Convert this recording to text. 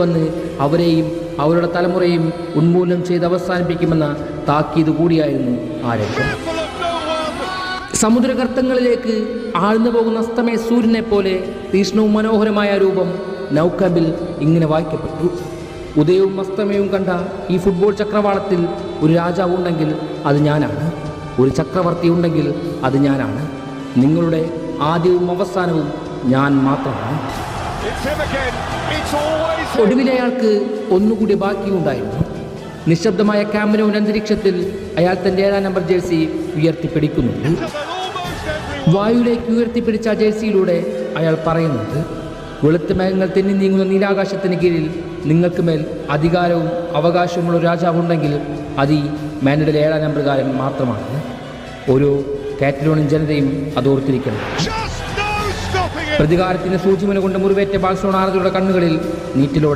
വന്ന് അവരെയും അവരുടെ തലമുറയും ഉന്മൂലനം ചെയ്ത് അവസാനിപ്പിക്കുമെന്ന താക്കീത് കൂടിയായിരുന്നു ആ രംഗം. സമുദ്രഗർത്തങ്ങളിലേക്ക് ആഴ്ന്നു പോകുന്ന അസ്തമയ സൂര്യനെ പോലെ തീക്ഷ്ണവും മനോഹരമായ രൂപം നൗകാമ്പിൽ ഇങ്ങനെ വായിക്കപ്പെട്ടു. ഉദയവും അസ്തമയവും കണ്ട ഈ ഫുട്ബോൾ ചക്രവാളത്തിൽ ഒരു രാജാവ് ഉണ്ടെങ്കിൽ അത് ഞാനാണ്. ഒരു ചക്രവർത്തി ഉണ്ടെങ്കിൽ അത് ഞാനാണ്. നിങ്ങളുടെ ആദ്യവും അവസാനവും ഞാൻ മാത്രമാണ്. ഒടുവിൽ അയാൾക്ക് ഒന്നുകൂടി ബാക്കിയുണ്ടായിരുന്നു. നിശബ്ദമായ ക്യാമ്പ് നൗ അന്തരീക്ഷത്തിൽ അയാൾ തൻ്റെ 7-ാം നമ്പർ ജേഴ്സി ഉയർത്തിപ്പിടിക്കുന്നുണ്ട്. വായുവിലേക്ക് ഉയർത്തിപ്പിടിച്ച ജേഴ്സിയിലൂടെ അയാൾ പറയുന്നുണ്ട്, വെളുത്ത മേഘങ്ങൾ തെന്നി നീങ്ങുന്ന നീലാകാശത്തിന് കീഴിൽ നിങ്ങൾക്ക് മേൽ അധികാരവും അവകാശവുമുള്ള ഒരു രാജാവുണ്ടെങ്കിൽ അത് ഈ മാൻഡ്രിഡിലെ 7-ാം നമ്പറുകാരൻ മാത്രമാണ്. ഓരോ കാറ്റലോണിയൻ ജനതയും അത് ഓർത്തിരിക്കണം. പ്രതികാരത്തിന് സൂചിമുന കൊണ്ട് മുറിവേറ്റ ബാഴ്സലോണ ആരാധകരുടെ കണ്ണുകളിൽ നീറ്റിലോടെ